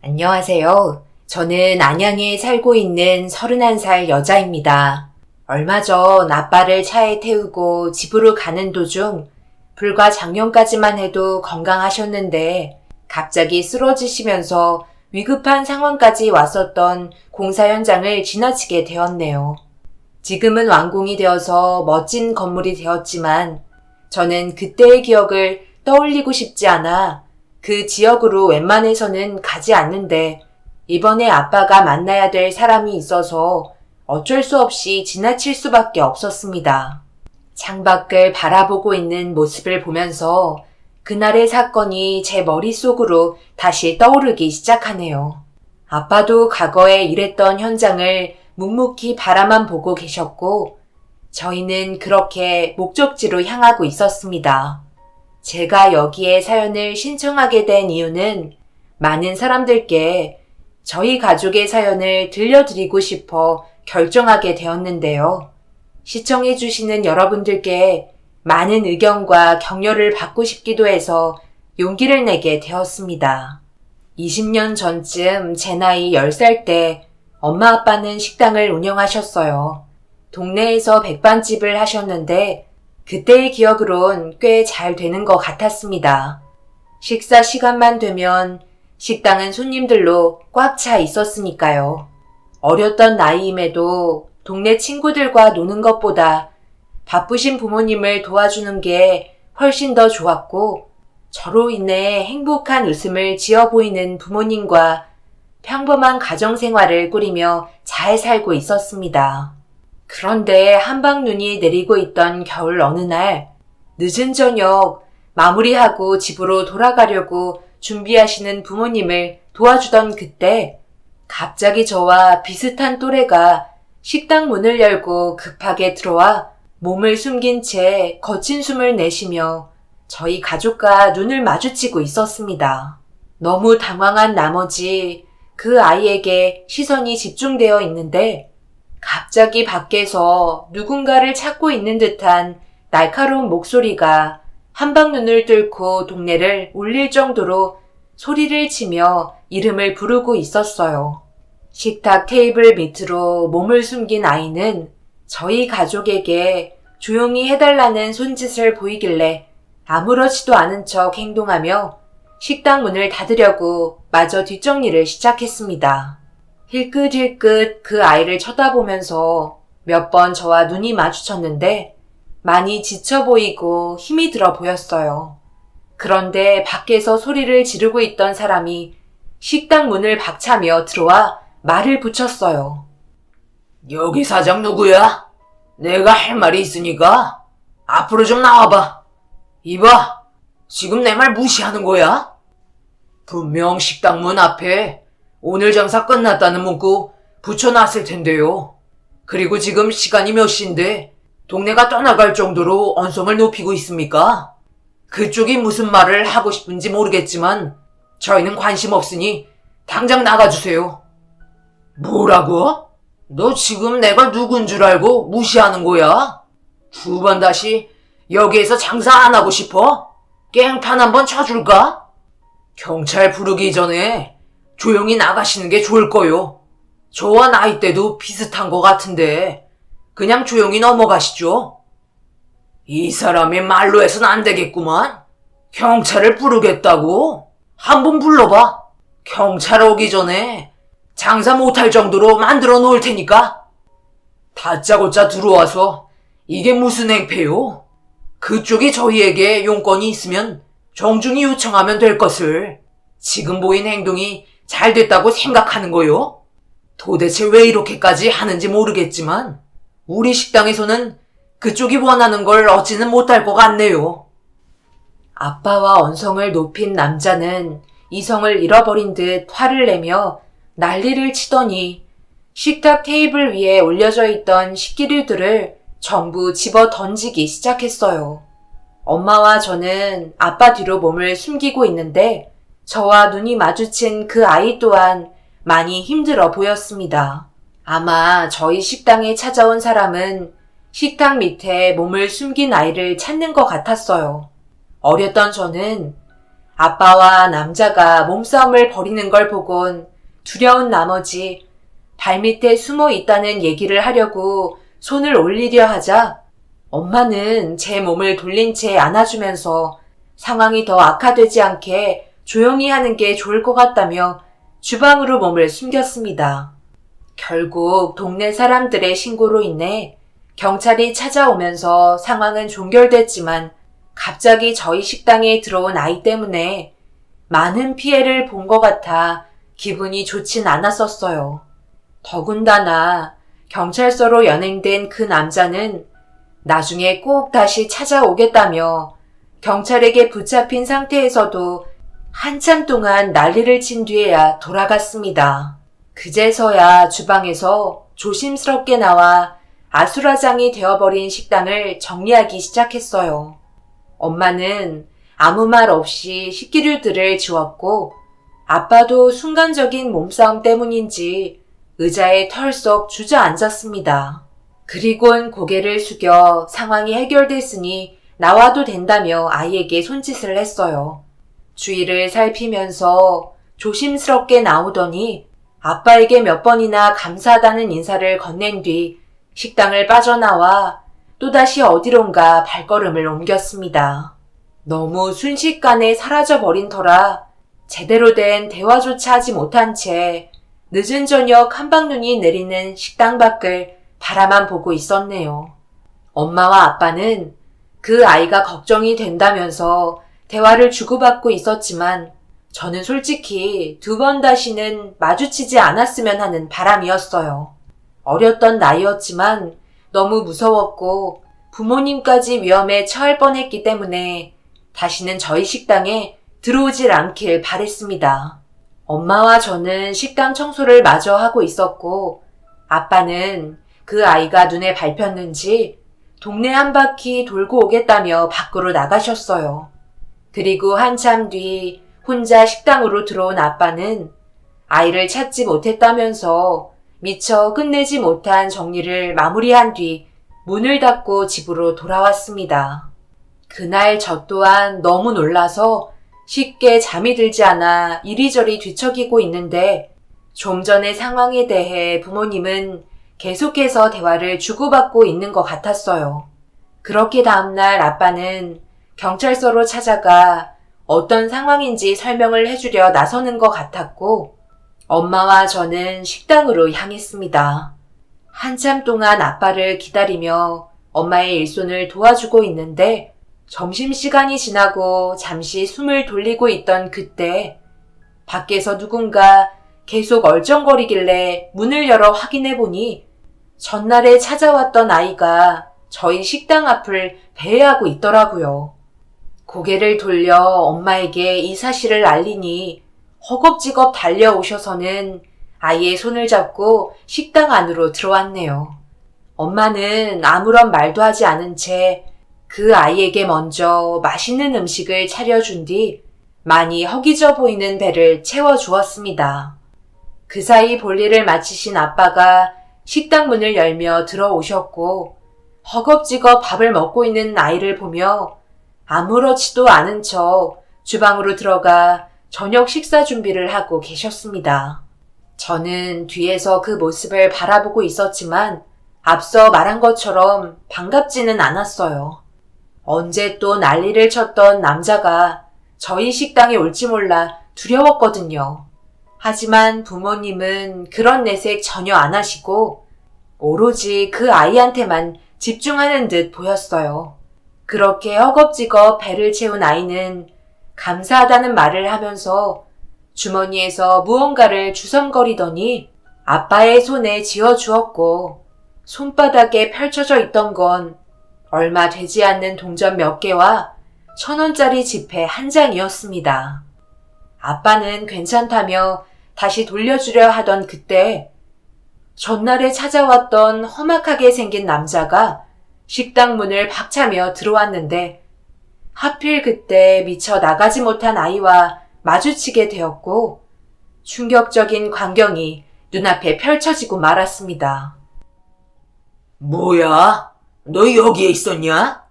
안녕하세요. 저는 안양에 살고 있는 31살 여자입니다. 얼마 전 아빠를 차에 태우고 집으로 가는 도중 불과 작년까지만 해도 건강하셨는데 갑자기 쓰러지시면서 위급한 상황까지 왔었던 공사 현장을 지나치게 되었네요. 지금은 완공이 되어서 멋진 건물이 되었지만 저는 그때의 기억을 떠올리고 싶지 않아 그 지역으로 웬만해서는 가지 않는데 이번에 아빠가 만나야 될 사람이 있어서 어쩔 수 없이 지나칠 수밖에 없었습니다. 창밖을 바라보고 있는 모습을 보면서 그날의 사건이 제 머릿속으로 다시 떠오르기 시작하네요. 아빠도 과거에 일했던 현장을 묵묵히 바라만 보고 계셨고 저희는 그렇게 목적지로 향하고 있었습니다. 제가 여기에 사연을 신청하게 된 이유는 많은 사람들께 저희 가족의 사연을 들려드리고 싶어 결정하게 되었는데요. 시청해주시는 여러분들께 많은 의견과 격려를 받고 싶기도 해서 용기를 내게 되었습니다. 20년 전쯤 제 나이 10살 때 엄마 아빠는 식당을 운영하셨어요. 동네에서 백반집을 하셨는데 그때의 기억으론 꽤 잘 되는 것 같았습니다. 식사 시간만 되면 식당은 손님들로 꽉 차 있었으니까요. 어렸던 나이임에도 동네 친구들과 노는 것보다 바쁘신 부모님을 도와주는 게 훨씬 더 좋았고 저로 인해 행복한 웃음을 지어 보이는 부모님과 평범한 가정생활을 꾸리며 잘 살고 있었습니다. 그런데 한방눈이 내리고 있던 겨울 어느 날 늦은 저녁 마무리하고 집으로 돌아가려고 준비하시는 부모님을 도와주던 그때 갑자기 저와 비슷한 또래가 식당 문을 열고 급하게 들어와 몸을 숨긴 채 거친 숨을 내쉬며 저희 가족과 눈을 마주치고 있었습니다. 너무 당황한 나머지 그 아이에게 시선이 집중되어 있는데 갑자기 밖에서 누군가를 찾고 있는 듯한 날카로운 목소리가 한방눈을 뚫고 동네를 울릴 정도로 소리를 치며 이름을 부르고 있었어요. 식탁 테이블 밑으로 몸을 숨긴 아이는 저희 가족에게 조용히 해달라는 손짓을 보이길래 아무렇지도 않은 척 행동하며 식당 문을 닫으려고 마저 뒷정리를 시작했습니다. 힐끗힐끗 그 아이를 쳐다보면서 몇 번 저와 눈이 마주쳤는데 많이 지쳐 보이고 힘이 들어 보였어요. 그런데 밖에서 소리를 지르고 있던 사람이 식당 문을 박차며 들어와 말을 붙였어요. 여기 사장 누구야? 내가 할 말이 있으니까 앞으로 좀 나와봐. 이봐, 지금 내 말 무시하는 거야? 분명 식당 문 앞에 오늘 장사 끝났다는 문구 붙여놨을 텐데요. 그리고 지금 시간이 몇 시인데 동네가 떠나갈 정도로 언성을 높이고 있습니까? 그쪽이 무슨 말을 하고 싶은지 모르겠지만 저희는 관심 없으니 당장 나가주세요. 뭐라고? 너 지금 내가 누군 줄 알고 무시하는 거야? 두 번 다시 여기에서 장사 안 하고 싶어? 깽판 한번 쳐줄까? 경찰 부르기 전에 조용히 나가시는 게 좋을 거요. 저와 나이대도 비슷한 것 같은데 그냥 조용히 넘어가시죠. 이 사람이 말로 해선 안 되겠구만. 경찰을 부르겠다고? 한번 불러봐. 경찰 오기 전에 장사 못할 정도로 만들어 놓을 테니까. 다짜고짜 들어와서 이게 무슨 행패요? 그쪽이 저희에게 용건이 있으면 정중히 요청하면 될 것을 지금 보인 행동이 잘 됐다고 생각하는 거요? 도대체 왜 이렇게까지 하는지 모르겠지만 우리 식당에서는 그쪽이 원하는 걸 얻지는 못할 것 같네요. 아빠와 언성을 높인 남자는 이성을 잃어버린 듯 화를 내며 난리를 치더니 식탁 테이블 위에 올려져 있던 식기류들을 전부 집어 던지기 시작했어요. 엄마와 저는 아빠 뒤로 몸을 숨기고 있는데 저와 눈이 마주친 그 아이 또한 많이 힘들어 보였습니다. 아마 저희 식당에 찾아온 사람은 식탁 밑에 몸을 숨긴 아이를 찾는 것 같았어요. 어렸던 저는 아빠와 남자가 몸싸움을 벌이는 걸 보곤 두려운 나머지 발밑에 숨어 있다는 얘기를 하려고 손을 올리려 하자 엄마는 제 몸을 돌린 채 안아주면서 상황이 더 악화되지 않게 조용히 하는 게 좋을 것 같다며 주방으로 몸을 숨겼습니다. 결국 동네 사람들의 신고로 인해 경찰이 찾아오면서 상황은 종결됐지만 갑자기 저희 식당에 들어온 아이 때문에 많은 피해를 본 것 같아 기분이 좋진 않았었어요. 더군다나 경찰서로 연행된 그 남자는 나중에 꼭 다시 찾아오겠다며 경찰에게 붙잡힌 상태에서도 한참 동안 난리를 친 뒤에야 돌아갔습니다. 그제서야 주방에서 조심스럽게 나와 아수라장이 되어버린 식당을 정리하기 시작했어요. 엄마는 아무 말 없이 식기류들을 지웠고 아빠도 순간적인 몸싸움 때문인지 의자에 털썩 주저앉았습니다. 그리곤 고개를 숙여 상황이 해결됐으니 나와도 된다며 아이에게 손짓을 했어요. 주위를 살피면서 조심스럽게 나오더니 아빠에게 몇 번이나 감사하다는 인사를 건넨 뒤 식당을 빠져나와 또다시 어디론가 발걸음을 옮겼습니다. 너무 순식간에 사라져버린 터라 제대로 된 대화조차 하지 못한 채 늦은 저녁 한방눈이 내리는 식당 밖을 바라만 보고 있었네요. 엄마와 아빠는 그 아이가 걱정이 된다면서 대화를 주고받고 있었지만 저는 솔직히 2번 다시는 마주치지 않았으면 하는 바람이었어요. 어렸던 나이였지만 너무 무서웠고 부모님까지 위험에 처할 뻔했기 때문에 다시는 저희 식당에 들어오질 않길 바랬습니다. 엄마와 저는 식당 청소를 마저 하고 있었고 아빠는 그 아이가 눈에 밟혔는지 동네 한 바퀴 돌고 오겠다며 밖으로 나가셨어요. 그리고 한참 뒤 혼자 식당으로 들어온 아빠는 아이를 찾지 못했다면서 미처 끝내지 못한 정리를 마무리한 뒤 문을 닫고 집으로 돌아왔습니다. 그날 저 또한 너무 놀라서 쉽게 잠이 들지 않아 이리저리 뒤척이고 있는데 좀 전의 상황에 대해 부모님은 계속해서 대화를 주고받고 있는 것 같았어요. 그렇게 다음날 아빠는 경찰서로 찾아가 어떤 상황인지 설명을 해주려 나서는 것 같았고 엄마와 저는 식당으로 향했습니다. 한참 동안 아빠를 기다리며 엄마의 일손을 도와주고 있는데 점심시간이 지나고 잠시 숨을 돌리고 있던 그때 밖에서 누군가 계속 얼쩡거리길래 문을 열어 확인해보니 전날에 찾아왔던 아이가 저희 식당 앞을 배회하고 있더라고요. 고개를 돌려 엄마에게 이 사실을 알리니 허겁지겁 달려오셔서는 아이의 손을 잡고 식당 안으로 들어왔네요. 엄마는 아무런 말도 하지 않은 채 그 아이에게 먼저 맛있는 음식을 차려준 뒤 많이 허기져 보이는 배를 채워주었습니다. 그 사이 볼일을 마치신 아빠가 식당 문을 열며 들어오셨고 허겁지겁 밥을 먹고 있는 아이를 보며 아무렇지도 않은 척 주방으로 들어가 저녁 식사 준비를 하고 계셨습니다. 저는 뒤에서 그 모습을 바라보고 있었지만 앞서 말한 것처럼 반갑지는 않았어요. 언제 또 난리를 쳤던 남자가 저희 식당에 올지 몰라 두려웠거든요. 하지만 부모님은 그런 내색 전혀 안 하시고 오로지 그 아이한테만 집중하는 듯 보였어요. 그렇게 허겁지겁 배를 채운 아이는 감사하다는 말을 하면서 주머니에서 무언가를 주섬거리더니 아빠의 손에 쥐어주었고 손바닥에 펼쳐져 있던 건 얼마 되지 않는 동전 몇 개와 1,000원짜리 지폐 한 장이었습니다. 아빠는 괜찮다며 다시 돌려주려 하던 그때 전날에 찾아왔던 험악하게 생긴 남자가 식당 문을 박차며 들어왔는데 하필 그때 미처 나가지 못한 아이와 마주치게 되었고 충격적인 광경이 눈앞에 펼쳐지고 말았습니다. 뭐야? 너 여기에 있었냐?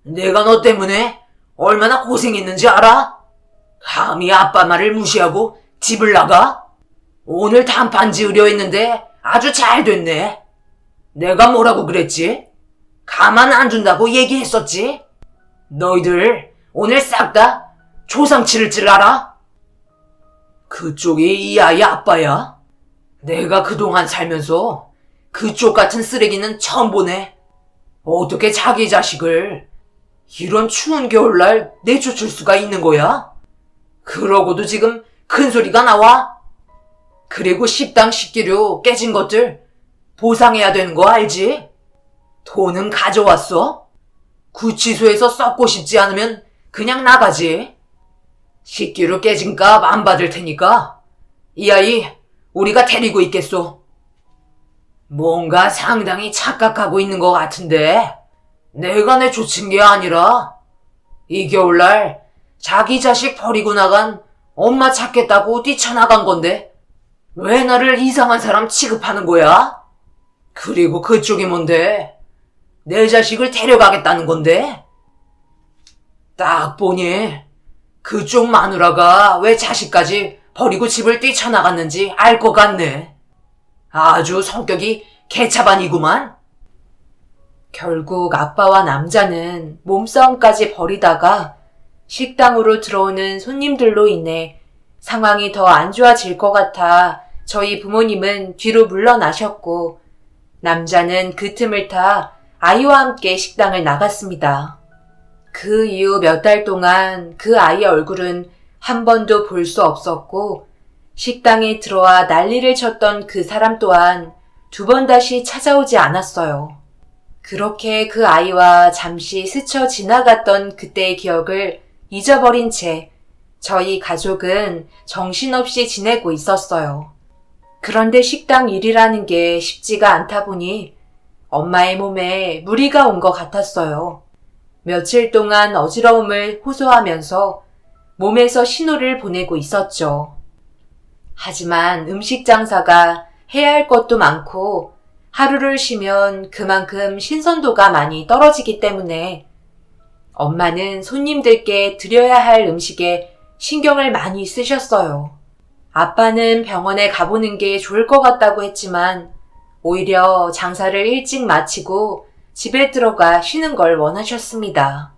내가 너 때문에 얼마나 고생했는지 알아? 감히 아빠 말을 무시하고 집을 나가? 오늘 단판 지으려 했는데 아주 잘 됐네. 내가 뭐라고 그랬지? 가만 안 둔다고 얘기했었지? 너희들 오늘 싹 다 조상 치를 줄 알아? 그쪽이 이 아이 아빠야? 내가 그동안 살면서 그쪽 같은 쓰레기는 처음 보네. 어떻게 자기 자식을 이런 추운 겨울날 내쫓을 수가 있는 거야? 그러고도 지금 큰 소리가 나와? 그리고 식당 식기류 깨진 것들 보상해야 되는 거 알지? 돈은 가져왔어? 구치소에서 썩고 싶지 않으면 그냥 나가지. 식기류 깨진 값 안 받을 테니까 이 아이 우리가 데리고 있겠소. 뭔가 상당히 착각하고 있는 것 같은데 내가 내쫓은 게 아니라 이 겨울날 자기 자식 버리고 나간 엄마 찾겠다고 뛰쳐나간 건데 왜 나를 이상한 사람 취급하는 거야? 그리고 그쪽이 뭔데? 내 자식을 데려가겠다는 건데? 딱 보니 그쪽 마누라가 왜 자식까지 버리고 집을 뛰쳐나갔는지 알 것 같네. 아주 성격이 개차반이구만. 결국 아빠와 남자는 몸싸움까지 벌이다가 식당으로 들어오는 손님들로 인해 상황이 더 안 좋아질 것 같아 저희 부모님은 뒤로 물러나셨고 남자는 그 틈을 타 아이와 함께 식당을 나갔습니다. 그 이후 몇 달 동안 그 아이의 얼굴은 한 번도 볼 수 없었고 식당에 들어와 난리를 쳤던 그 사람 또한 두 번 다시 찾아오지 않았어요. 그렇게 그 아이와 잠시 스쳐 지나갔던 그때의 기억을 잊어버린 채 저희 가족은 정신없이 지내고 있었어요. 그런데 식당 일이라는 게 쉽지가 않다 보니 엄마의 몸에 무리가 온 것 같았어요. 며칠 동안 어지러움을 호소하면서 몸에서 신호를 보내고 있었죠. 하지만 음식 장사가 해야 할 것도 많고 하루를 쉬면 그만큼 신선도가 많이 떨어지기 때문에 엄마는 손님들께 드려야 할 음식에 신경을 많이 쓰셨어요. 아빠는 병원에 가보는 게 좋을 것 같다고 했지만 오히려 장사를 일찍 마치고 집에 들어가 쉬는 걸 원하셨습니다.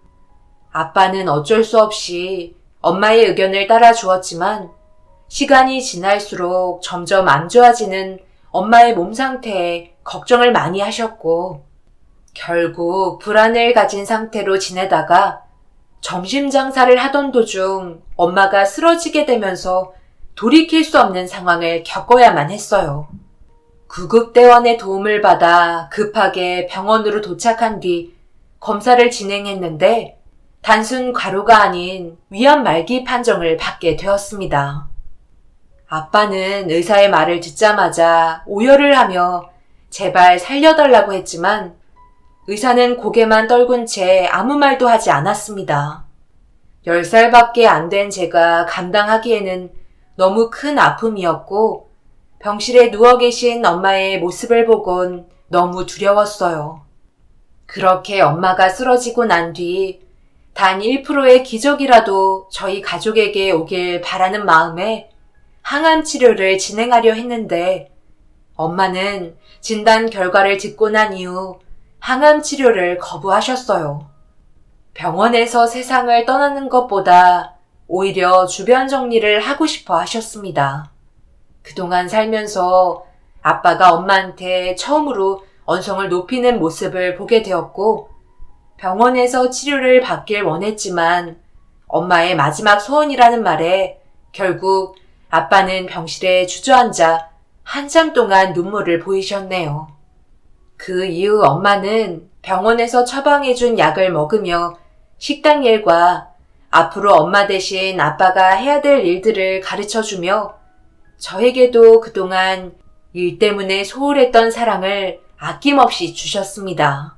아빠는 어쩔 수 없이 엄마의 의견을 따라 주었지만 시간이 지날수록 점점 안 좋아지는 엄마의 몸 상태에 걱정을 많이 하셨고 결국 불안을 가진 상태로 지내다가 점심 장사를 하던 도중 엄마가 쓰러지게 되면서 돌이킬 수 없는 상황을 겪어야만 했어요. 구급대원의 도움을 받아 급하게 병원으로 도착한 뒤 검사를 진행했는데 단순 과로가 아닌 위암 말기 판정을 받게 되었습니다. 아빠는 의사의 말을 듣자마자 오열을 하며 제발 살려달라고 했지만 의사는 고개만 떨군 채 아무 말도 하지 않았습니다. 10살밖에 안 된 제가 감당하기에는 너무 큰 아픔이었고 병실에 누워 계신 엄마의 모습을 보곤 너무 두려웠어요. 그렇게 엄마가 쓰러지고 난 뒤 단 1%의 기적이라도 저희 가족에게 오길 바라는 마음에 항암 치료를 진행하려 했는데 엄마는 진단 결과를 듣고 난 이후 항암 치료를 거부하셨어요. 병원에서 세상을 떠나는 것보다 오히려 주변 정리를 하고 싶어 하셨습니다. 그동안 살면서 아빠가 엄마한테 처음으로 언성을 높이는 모습을 보게 되었고 병원에서 치료를 받길 원했지만 엄마의 마지막 소원이라는 말에 결국 아빠는 병실에 주저앉아 한참 동안 눈물을 보이셨네요. 그 이후 엄마는 병원에서 처방해준 약을 먹으며 식당 일과 앞으로 엄마 대신 아빠가 해야 될 일들을 가르쳐주며 저에게도 그동안 일 때문에 소홀했던 사랑을 아낌없이 주셨습니다.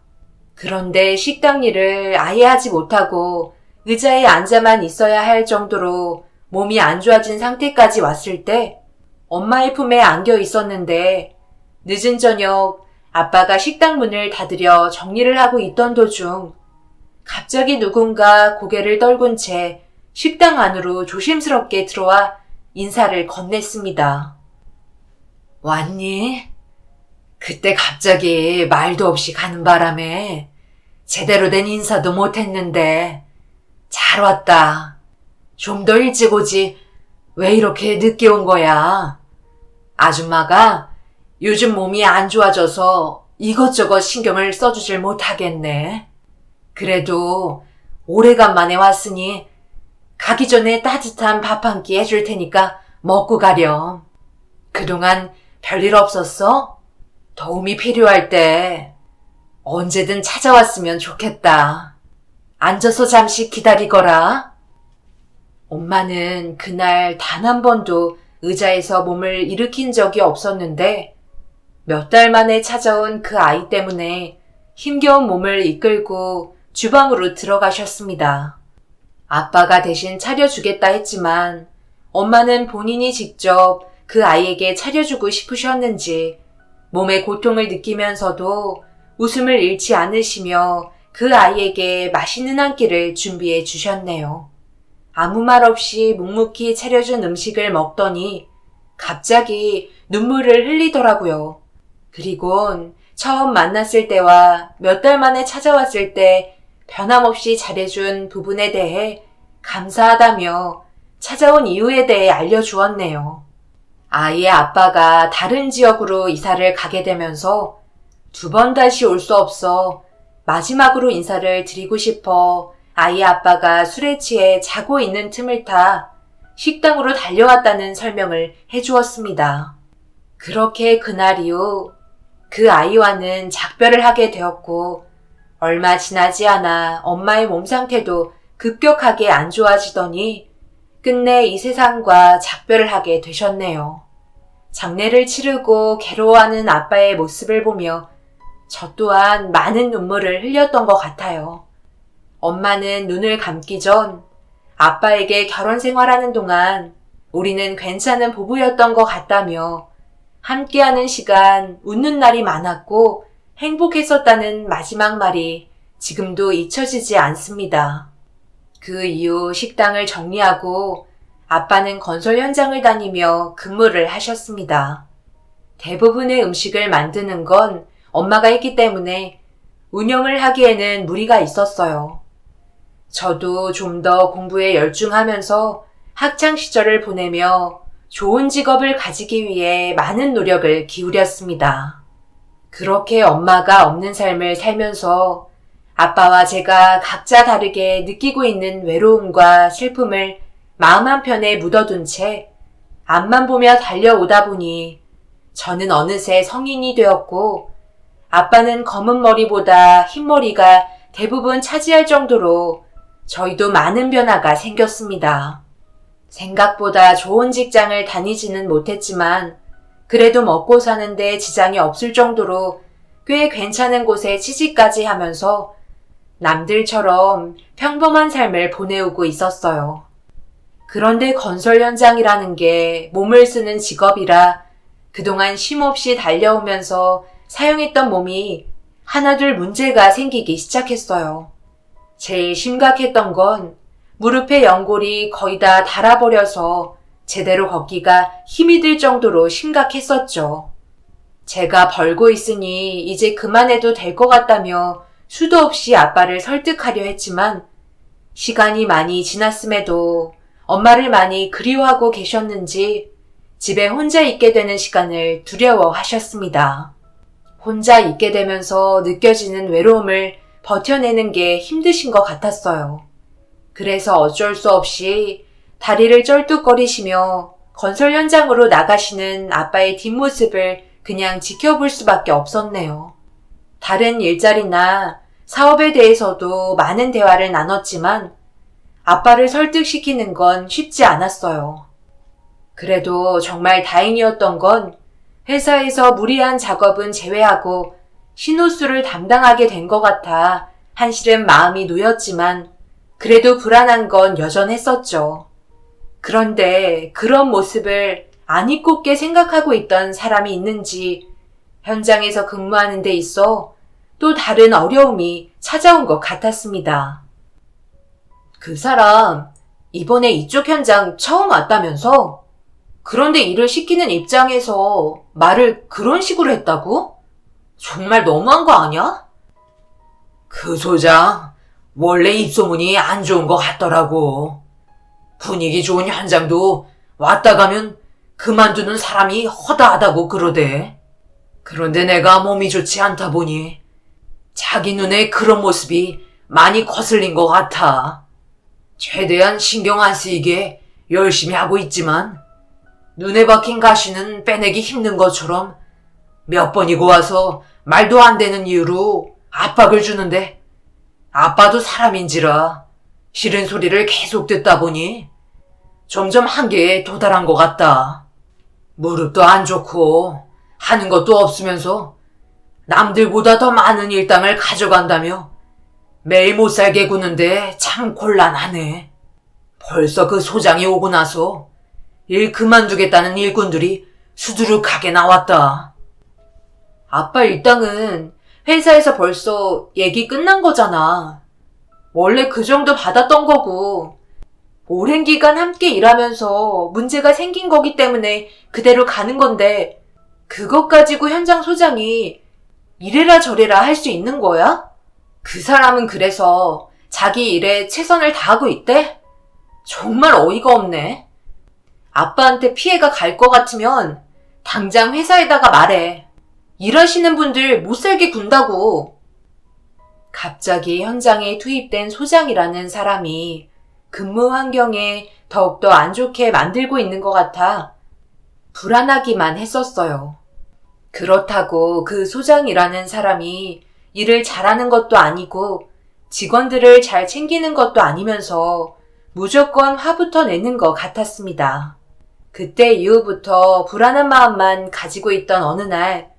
그런데 식당 일을 아예 하지 못하고 의자에 앉아만 있어야 할 정도로 몸이 안 좋아진 상태까지 왔을 때 엄마의 품에 안겨 있었는데 늦은 저녁 아빠가 식당 문을 닫으려 정리를 하고 있던 도중 갑자기 누군가 고개를 떨군 채 식당 안으로 조심스럽게 들어와 인사를 건넸습니다. 왔니? 그때 갑자기 말도 없이 가는 바람에 제대로 된 인사도 못했는데 잘 왔다. 좀 더 일찍 오지. 왜 이렇게 늦게 온 거야? 아줌마가 요즘 몸이 안 좋아져서 이것저것 신경을 써주질 못하겠네. 그래도 오래간만에 왔으니 가기 전에 따뜻한 밥 한 끼 해줄 테니까 먹고 가렴. 그동안 별일 없었어? 도움이 필요할 때 언제든 찾아왔으면 좋겠다. 앉아서 잠시 기다리거라. 엄마는 그날 단 한 번도 의자에서 몸을 일으킨 적이 없었는데 몇 달 만에 찾아온 그 아이 때문에 힘겨운 몸을 이끌고 주방으로 들어가셨습니다. 아빠가 대신 차려주겠다 했지만 엄마는 본인이 직접 그 아이에게 차려주고 싶으셨는지 몸의 고통을 느끼면서도 웃음을 잃지 않으시며 그 아이에게 맛있는 한 끼를 준비해 주셨네요. 아무 말 없이 묵묵히 차려준 음식을 먹더니 갑자기 눈물을 흘리더라고요. 그리곤 처음 만났을 때와 몇 달 만에 찾아왔을 때 변함없이 잘해준 부분에 대해 감사하다며 찾아온 이유에 대해 알려주었네요. 아이의 아빠가 다른 지역으로 이사를 가게 되면서 2번 다시 올 수 없어 마지막으로 인사를 드리고 싶어 아이의 아빠가 술에 취해 자고 있는 틈을 타 식당으로 달려왔다는 설명을 해주었습니다. 그렇게 그날 이후 그 아이와는 작별을 하게 되었고 얼마 지나지 않아 엄마의 몸 상태도 급격하게 안 좋아지더니 끝내 이 세상과 작별을 하게 되셨네요. 장례를 치르고 괴로워하는 아빠의 모습을 보며 저 또한 많은 눈물을 흘렸던 것 같아요. 엄마는 눈을 감기 전 아빠에게 결혼 생활하는 동안 우리는 괜찮은 부부였던 것 같다며 함께하는 시간, 웃는 날이 많았고 행복했었다는 마지막 말이 지금도 잊혀지지 않습니다. 그 이후 식당을 정리하고 아빠는 건설 현장을 다니며 근무를 하셨습니다. 대부분의 음식을 만드는 건 엄마가 했기 때문에 운영을 하기에는 무리가 있었어요. 저도 좀 더 공부에 열중하면서 학창 시절을 보내며 좋은 직업을 가지기 위해 많은 노력을 기울였습니다. 그렇게 엄마가 없는 삶을 살면서 아빠와 제가 각자 다르게 느끼고 있는 외로움과 슬픔을 마음 한편에 묻어둔 채 앞만 보며 달려오다 보니 저는 어느새 성인이 되었고 아빠는 검은 머리보다 흰 머리가 대부분 차지할 정도로 저희도 많은 변화가 생겼습니다. 생각보다 좋은 직장을 다니지는 못했지만 그래도 먹고 사는데 지장이 없을 정도로 꽤 괜찮은 곳에 취직까지 하면서 남들처럼 평범한 삶을 보내오고 있었어요. 그런데 건설 현장이라는 게 몸을 쓰는 직업이라 그동안 쉼없이 달려오면서 사용했던 몸이 하나둘 문제가 생기기 시작했어요. 제일 심각했던 건 무릎의 연골이 거의 다 닳아버려서 제대로 걷기가 힘이 들 정도로 심각했었죠. 제가 벌고 있으니 이제 그만해도 될 것 같다며 수도 없이 아빠를 설득하려 했지만 시간이 많이 지났음에도 엄마를 많이 그리워하고 계셨는지 집에 혼자 있게 되는 시간을 두려워하셨습니다. 혼자 있게 되면서 느껴지는 외로움을 버텨내는 게 힘드신 것 같았어요. 그래서 어쩔 수 없이 다리를 쩔뚝거리시며 건설 현장으로 나가시는 아빠의 뒷모습을 그냥 지켜볼 수밖에 없었네요. 다른 일자리나 사업에 대해서도 많은 대화를 나눴지만 아빠를 설득시키는 건 쉽지 않았어요. 그래도 정말 다행이었던 건 회사에서 무리한 작업은 제외하고 신호수를 담당하게 된 것 같아 한시름 마음이 놓였지만 그래도 불안한 건 여전했었죠. 그런데 그런 모습을 안 잊고께 생각하고 있던 사람이 있는지 현장에서 근무하는 데 있어 또 다른 어려움이 찾아온 것 같았습니다. 그 사람 이번에 이쪽 현장 처음 왔다면서? 그런데 일을 시키는 입장에서 말을 그런 식으로 했다고? 정말 너무한 거 아니야? 그 소장, 원래 입소문이 안 좋은 것 같더라고. 분위기 좋은 현장도 왔다 가면 그만두는 사람이 허다하다고 그러대. 그런데 내가 몸이 좋지 않다 보니 자기 눈에 그런 모습이 많이 거슬린 것 같아. 최대한 신경 안 쓰이게 열심히 하고 있지만 눈에 박힌 가시는 빼내기 힘든 것처럼 몇 번이고 와서 말도 안 되는 이유로 압박을 주는데 아빠도 사람인지라 싫은 소리를 계속 듣다 보니 점점 한계에 도달한 것 같다. 무릎도 안 좋고 하는 것도 없으면서 남들보다 더 많은 일당을 가져간다며 매일 못 살게 구는데 참 곤란하네. 벌써 그 소장이 오고 나서 일 그만두겠다는 일꾼들이 수두룩하게 나왔다. 아빠 일당은 회사에서 벌써 얘기 끝난 거잖아. 원래 그 정도 받았던 거고, 오랜 기간 함께 일하면서 문제가 생긴 거기 때문에 그대로 가는 건데, 그것 가지고 현장 소장이 이래라 저래라 할 수 있는 거야? 그 사람은 그래서 자기 일에 최선을 다하고 있대? 정말 어이가 없네. 아빠한테 피해가 갈 것 같으면 당장 회사에다가 말해. 일하시는 분들 못 살게 군다고. 갑자기 현장에 투입된 소장이라는 사람이 근무 환경에 더욱더 안 좋게 만들고 있는 것 같아 불안하기만 했었어요. 그렇다고 그 소장이라는 사람이 일을 잘하는 것도 아니고 직원들을 잘 챙기는 것도 아니면서 무조건 화부터 내는 것 같았습니다. 그때 이후부터 불안한 마음만 가지고 있던 어느 날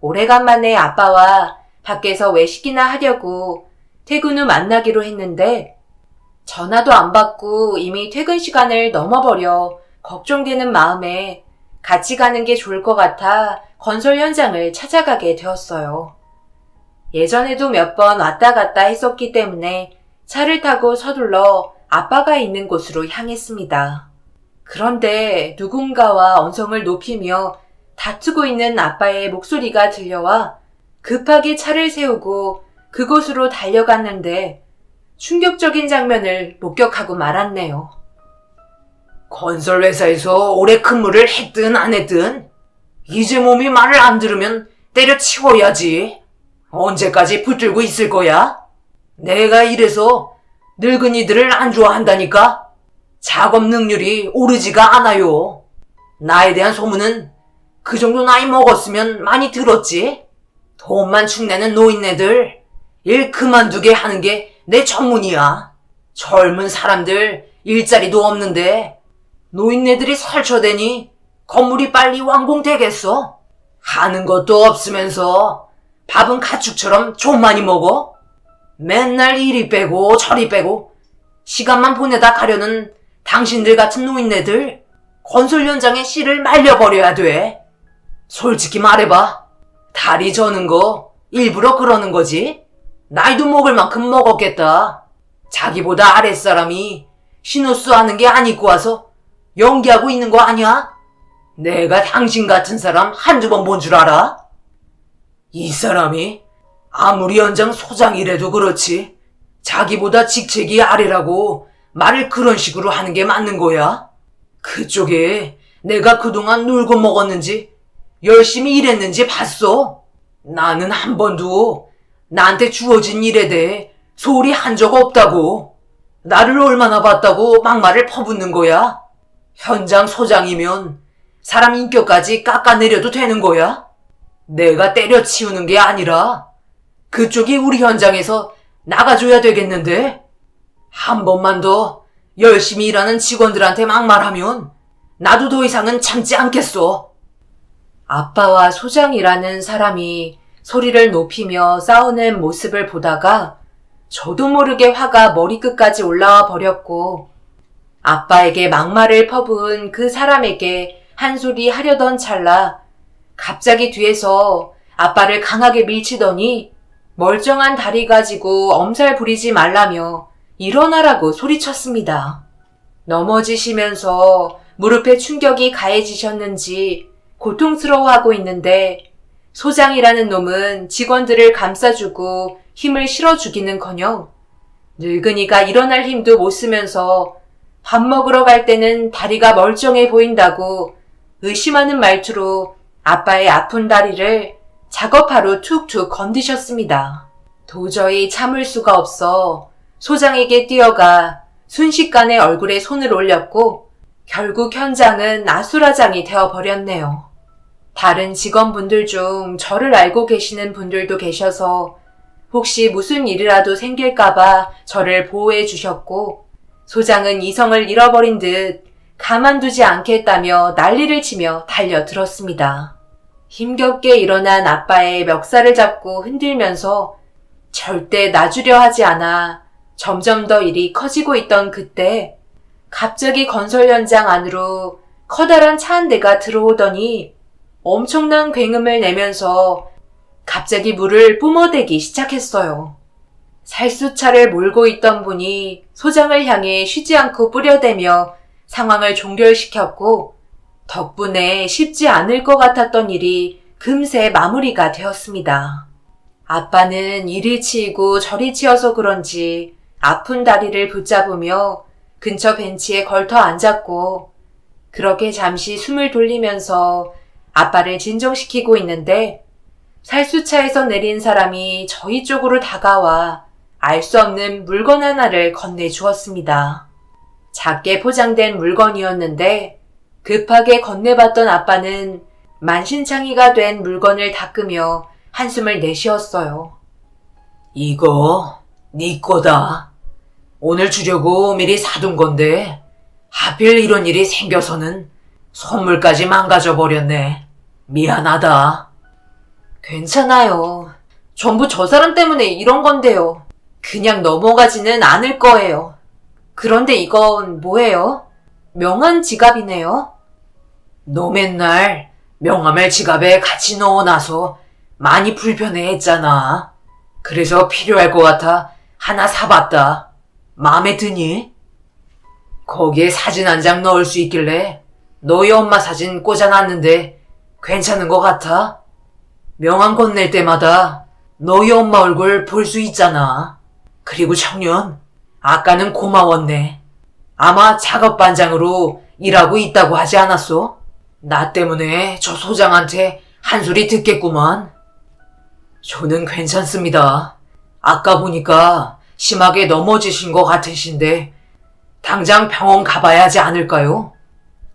오래간만에 아빠와 밖에서 외식이나 하려고 퇴근 후 만나기로 했는데 전화도 안 받고 이미 퇴근 시간을 넘어버려 걱정되는 마음에 같이 가는 게 좋을 것 같아 건설 현장을 찾아가게 되었어요. 예전에도 몇 번 왔다 갔다 했었기 때문에 차를 타고 서둘러 아빠가 있는 곳으로 향했습니다. 그런데 누군가와 언성을 높이며 다투고 있는 아빠의 목소리가 들려와 급하게 차를 세우고 그곳으로 달려갔는데 충격적인 장면을 목격하고 말았네요. 건설회사에서 오래 근무를 했든 안 했든 이제 몸이 말을 안 들으면 때려치워야지. 언제까지 붙들고 있을 거야? 내가 이래서 늙은이들을 안 좋아한다니까? 작업 능률이 오르지가 않아요. 나에 대한 소문은 그 정도 나이 먹었으면 많이 들었지. 돈만 축내는 노인네들 일 그만두게 하는 게 내 전문이야. 젊은 사람들 일자리도 없는데 노인네들이 설쳐대니 건물이 빨리 완공되겠어? 하는 것도 없으면서 밥은 가축처럼 좀 많이 먹어? 맨날 이리 빼고 저리 빼고 시간만 보내다 가려는 당신들 같은 노인네들 건설 현장에 씨를 말려버려야 돼. 솔직히 말해봐. 다리 저는 거 일부러 그러는 거지? 나이도 먹을 만큼 먹었겠다. 자기보다 아랫사람이 신우수 하는 게 안 입고 와서 연기하고 있는 거 아니야? 내가 당신 같은 사람 한두 번 본 줄 알아? 이 사람이 아무리 현장 소장이라도 그렇지 자기보다 직책이 아래라고 말을 그런 식으로 하는 게 맞는 거야? 그쪽에 내가 그동안 놀고 먹었는지 열심히 일했는지 봤어? 나는 한 번도 나한테 주어진 일에 대해 소홀히 한 적 없다고. 나를 얼마나 봤다고 막말을 퍼붓는 거야? 현장 소장이면 사람 인격까지 깎아내려도 되는 거야? 내가 때려치우는 게 아니라 그쪽이 우리 현장에서 나가줘야 되겠는데? 한 번만 더 열심히 일하는 직원들한테 막말하면 나도 더 이상은 참지 않겠어. 아빠와 소장이라는 사람이 소리를 높이며 싸우는 모습을 보다가 저도 모르게 화가 머리끝까지 올라와 버렸고 아빠에게 막말을 퍼부은 그 사람에게 한 소리 하려던 찰나 갑자기 뒤에서 아빠를 강하게 밀치더니 멀쩡한 다리 가지고 엄살 부리지 말라며 일어나라고 소리쳤습니다. 넘어지시면서 무릎에 충격이 가해지셨는지 고통스러워하고 있는데 소장이라는 놈은 직원들을 감싸주고 힘을 실어주기는커녕 늙은이가 일어날 힘도 못 쓰면서 밥 먹으러 갈 때는 다리가 멀쩡해 보인다고 의심하는 말투로 아빠의 아픈 다리를 작업하러 툭툭 건드셨습니다. 도저히 참을 수가 없어 소장에게 뛰어가 순식간에 얼굴에 손을 올렸고 결국 현장은 아수라장이 되어버렸네요. 다른 직원분들 중 저를 알고 계시는 분들도 계셔서 혹시 무슨 일이라도 생길까봐 저를 보호해 주셨고 소장은 이성을 잃어버린 듯 가만두지 않겠다며 난리를 치며 달려들었습니다. 힘겹게 일어난 아빠의 멱살을 잡고 흔들면서 절대 놔주려 하지 않아 점점 더 일이 커지고 있던 그때 갑자기 건설 현장 안으로 커다란 차 한 대가 들어오더니 엄청난 굉음을 내면서 갑자기 물을 뿜어대기 시작했어요. 살수차를 몰고 있던 분이 소장을 향해 쉬지 않고 뿌려대며 상황을 종결시켰고 덕분에 쉽지 않을 것 같았던 일이 금세 마무리가 되었습니다. 아빠는 이리 치이고 저리 치여서 그런지 아픈 다리를 붙잡으며 근처 벤치에 걸터 앉았고 그렇게 잠시 숨을 돌리면서 아빠를 진정시키고 있는데 살수차에서 내린 사람이 저희 쪽으로 다가와 알 수 없는 물건 하나를 건네주었습니다. 작게 포장된 물건이었는데 급하게 건네봤던 아빠는 만신창이가 된 물건을 닦으며 한숨을 내쉬었어요. 이거 네 거다. 오늘 주려고 미리 사둔 건데 하필 이런 일이 생겨서는 선물까지 망가져버렸네. 미안하다. 괜찮아요. 전부 저 사람 때문에 이런 건데요. 그냥 넘어가지는 않을 거예요. 그런데 이건 뭐예요? 명함 지갑이네요. 너 맨날 명함을 지갑에 같이 넣어놔서 많이 불편해했잖아. 그래서 필요할 것 같아 하나 사봤다. 마음에 드니? 거기에 사진 한 장 넣을 수 있길래 너희 엄마 사진 꽂아놨는데 괜찮은 것 같아? 명함 건넬 때마다 너희 엄마 얼굴 볼 수 있잖아. 그리고 청년, 아까는 고마웠네. 아마 작업반장으로 일하고 있다고 하지 않았어? 나 때문에 저 소장한테 한 소리 듣겠구만. 저는 괜찮습니다. 아까 보니까 심하게 넘어지신 것 같으신데 당장 병원 가봐야 하지 않을까요?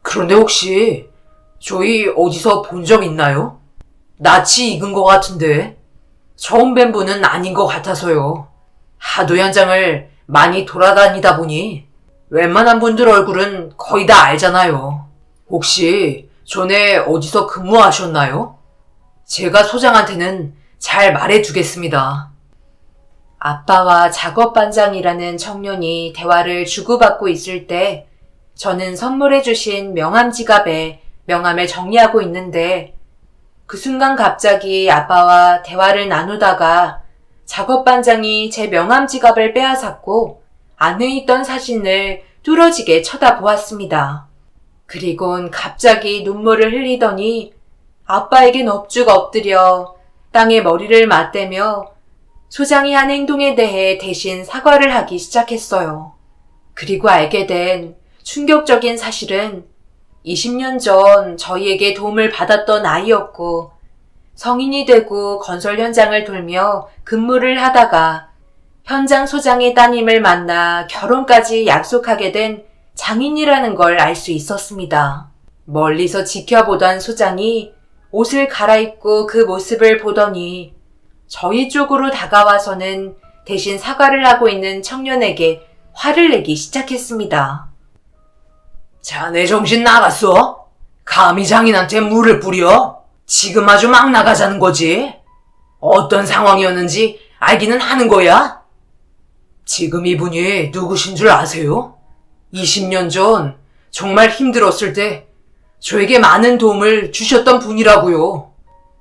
그런데 혹시 저희 어디서 본 적 있나요? 낯이 익은 것 같은데 처음 뵌 분은 아닌 것 같아서요. 하도 현장을 많이 돌아다니다 보니 웬만한 분들 얼굴은 거의 다 알잖아요. 혹시 전에 어디서 근무하셨나요? 제가 소장한테는 잘 말해두겠습니다. 아빠와 작업반장이라는 청년이 대화를 주고받고 있을 때 저는 선물해주신 명함 지갑에 명함을 정리하고 있는데 그 순간 갑자기 아빠와 대화를 나누다가 작업반장이 제 명함 지갑을 빼앗았고 안에 있던 사진을 뚫어지게 쳐다보았습니다. 그리곤 갑자기 눈물을 흘리더니 아빠에게 넙죽 엎드려 땅에 머리를 맞대며 소장이 한 행동에 대해 대신 사과를 하기 시작했어요. 그리고 알게 된 충격적인 사실은 20년 전 저희에게 도움을 받았던 아이였고 성인이 되고 건설 현장을 돌며 근무를 하다가 현장 소장의 따님을 만나 결혼까지 약속하게 된 장인이라는 걸 알 수 있었습니다. 멀리서 지켜보던 소장이 옷을 갈아입고 그 모습을 보더니 저희 쪽으로 다가와서는 대신 사과를 하고 있는 청년에게 화를 내기 시작했습니다. 자네 정신 나갔어? 감히 장인한테 물을 뿌려? 지금 아주 막 나가자는 거지? 어떤 상황이었는지 알기는 하는 거야? 지금 이분이 누구신 줄 아세요? 20년 전 정말 힘들었을 때 저에게 많은 도움을 주셨던 분이라고요.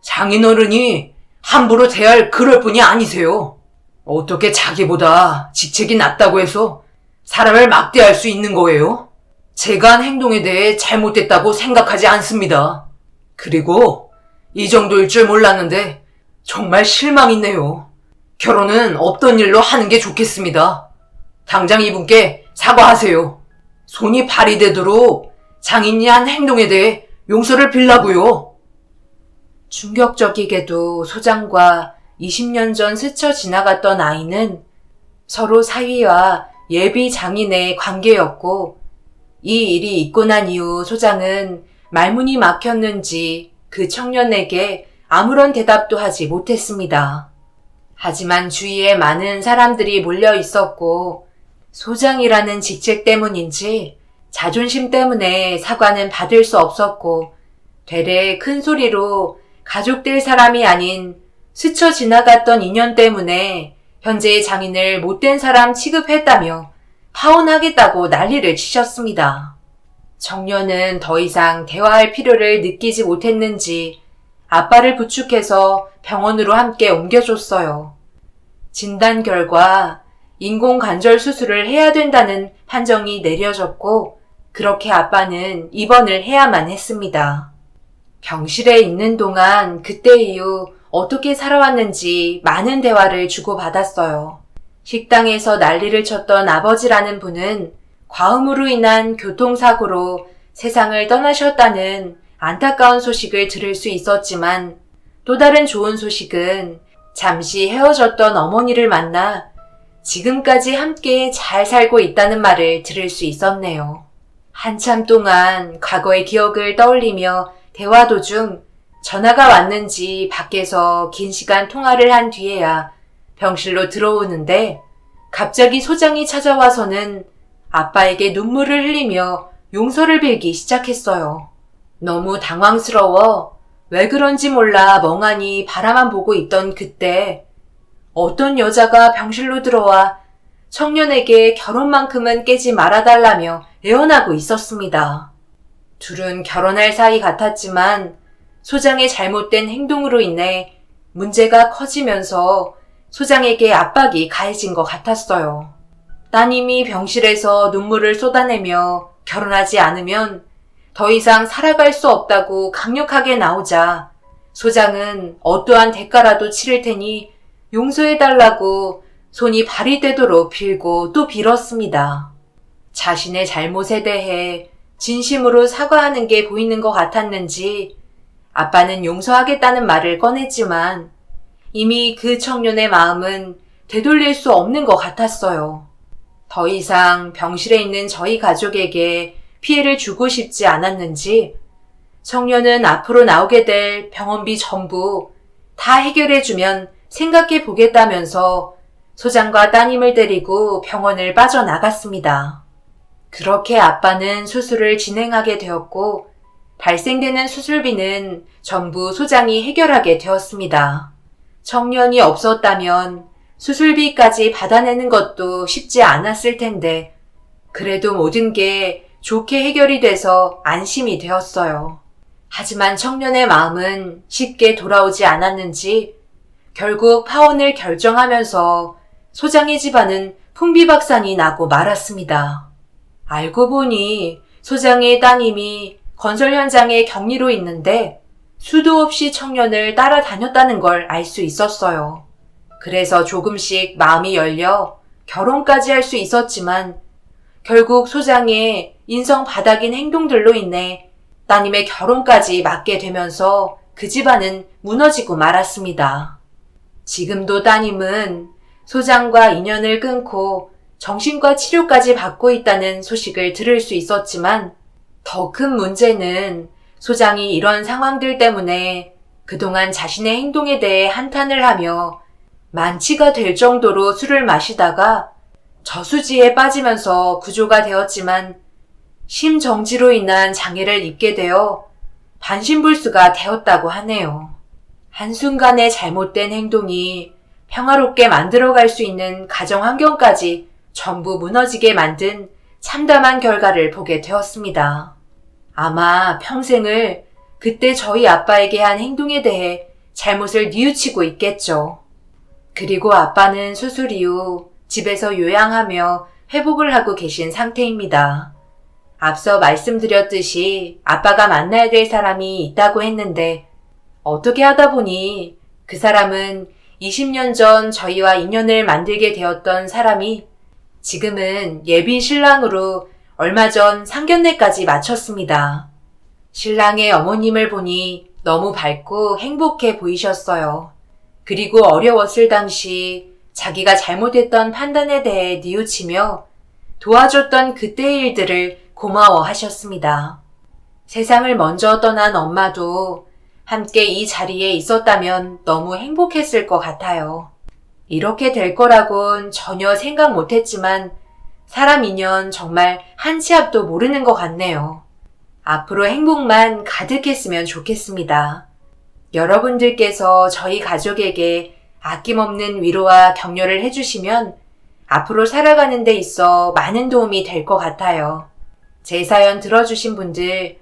장인어른이 함부로 대할 그럴 분이 아니세요. 어떻게 자기보다 직책이 낮다고 해서 사람을 막대할 수 있는 거예요? 제가 한 행동에 대해 잘못됐다고 생각하지 않습니다. 그리고 이 정도일 줄 몰랐는데 정말 실망이네요. 결혼은 없던 일로 하는 게 좋겠습니다. 당장 이분께 사과하세요. 손이 발이 되도록 장인이 한 행동에 대해 용서를 빌라고요. 충격적이게도 소장과 20년 전 스쳐 지나갔던 아이는 서로 사위와 예비 장인의 관계였고, 이 일이 있고 난 이후 소장은 말문이 막혔는지 그 청년에게 아무런 대답도 하지 못했습니다. 하지만 주위에 많은 사람들이 몰려 있었고, 소장이라는 직책 때문인지 자존심 때문에 사과는 받을 수 없었고, 되레 큰 소리로 가족될 사람이 아닌 스쳐 지나갔던 인연 때문에 현재의 장인을 못된 사람 취급했다며 파혼하겠다고 난리를 치셨습니다. 청년은 더 이상 대화할 필요를 느끼지 못했는지 아빠를 부축해서 병원으로 함께 옮겨줬어요. 진단 결과 인공관절 수술을 해야 된다는 판정이 내려졌고, 그렇게 아빠는 입원을 해야만 했습니다. 병실에 있는 동안 그때 이후 어떻게 살아왔는지 많은 대화를 주고받았어요. 식당에서 난리를 쳤던 아버지라는 분은 과음으로 인한 교통사고로 세상을 떠나셨다는 안타까운 소식을 들을 수 있었지만, 또 다른 좋은 소식은 잠시 헤어졌던 어머니를 만나 지금까지 함께 잘 살고 있다는 말을 들을 수 있었네요. 한참 동안 과거의 기억을 떠올리며 대화 도중 전화가 왔는지 밖에서 긴 시간 통화를 한 뒤에야 병실로 들어오는데, 갑자기 소장이 찾아와서는 아빠에게 눈물을 흘리며 용서를 빌기 시작했어요. 너무 당황스러워 왜 그런지 몰라 멍하니 바라만 보고 있던 그때 어떤 여자가 병실로 들어와 청년에게 결혼만큼은 깨지 말아달라며 애원하고 있었습니다. 둘은 결혼할 사이 같았지만 소장의 잘못된 행동으로 인해 문제가 커지면서 소장에게 압박이 가해진 것 같았어요. 따님이 병실에서 눈물을 쏟아내며 결혼하지 않으면 더 이상 살아갈 수 없다고 강력하게 나오자 소장은 어떠한 대가라도 치를 테니 용서해달라고 손이 발이 되도록 빌고 또 빌었습니다. 자신의 잘못에 대해 진심으로 사과하는 게 보이는 것 같았는지 아빠는 용서하겠다는 말을 꺼냈지만 이미 그 청년의 마음은 되돌릴 수 없는 것 같았어요. 더 이상 병실에 있는 저희 가족에게 피해를 주고 싶지 않았는지 청년은 앞으로 나오게 될 병원비 전부 다 해결해주면 생각해 보겠다면서 소장과 따님을 데리고 병원을 빠져나갔습니다. 그렇게 아빠는 수술을 진행하게 되었고 발생되는 수술비는 전부 소장이 해결하게 되었습니다. 청년이 없었다면 수술비까지 받아내는 것도 쉽지 않았을 텐데 그래도 모든 게 좋게 해결이 돼서 안심이 되었어요. 하지만 청년의 마음은 쉽게 돌아오지 않았는지 결국 파혼을 결정하면서 소장의 집안은 풍비박산이 나고 말았습니다. 알고 보니 소장의 따님이 건설 현장에 격리로 있는데 수도 없이 청년을 따라다녔다는 걸 알 수 있었어요. 그래서 조금씩 마음이 열려 결혼까지 할 수 있었지만 결국 소장의 인성 바닥인 행동들로 인해 따님의 결혼까지 막게 되면서 그 집안은 무너지고 말았습니다. 지금도 따님은 소장과 인연을 끊고 정신과 치료까지 받고 있다는 소식을 들을 수 있었지만 더 큰 문제는 소장이 이런 상황들 때문에 그동안 자신의 행동에 대해 한탄을 하며 만취가 될 정도로 술을 마시다가 저수지에 빠지면서 구조가 되었지만 심정지로 인한 장애를 입게 되어 반신불수가 되었다고 하네요. 한순간의 잘못된 행동이 평화롭게 만들어갈 수 있는 가정 환경까지 전부 무너지게 만든 참담한 결과를 보게 되었습니다. 아마 평생을 그때 저희 아빠에게 한 행동에 대해 잘못을 뉘우치고 있겠죠. 그리고 아빠는 수술 이후 집에서 요양하며 회복을 하고 계신 상태입니다. 앞서 말씀드렸듯이 아빠가 만나야 될 사람이 있다고 했는데 어떻게 하다 보니 그 사람은 20년 전 저희와 인연을 만들게 되었던 사람이 지금은 예비 신랑으로 얼마 전 상견례까지 마쳤습니다. 신랑의 어머님을 보니 너무 밝고 행복해 보이셨어요. 그리고 어려웠을 당시 자기가 잘못했던 판단에 대해 뉘우치며 도와줬던 그때의 일들을 고마워하셨습니다. 세상을 먼저 떠난 엄마도 함께 이 자리에 있었다면 너무 행복했을 것 같아요. 이렇게 될 거라곤 전혀 생각 못했지만 사람 인연 정말 한 치 앞도 모르는 것 같네요. 앞으로 행복만 가득했으면 좋겠습니다. 여러분들께서 저희 가족에게 아낌없는 위로와 격려를 해주시면 앞으로 살아가는 데 있어 많은 도움이 될 것 같아요. 제 사연 들어주신 분들,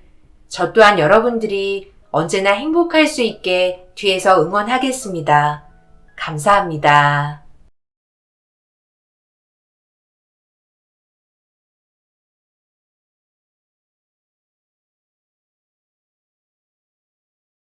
저 또한 여러분들이 언제나 행복할 수 있게 뒤에서 응원하겠습니다. 감사합니다.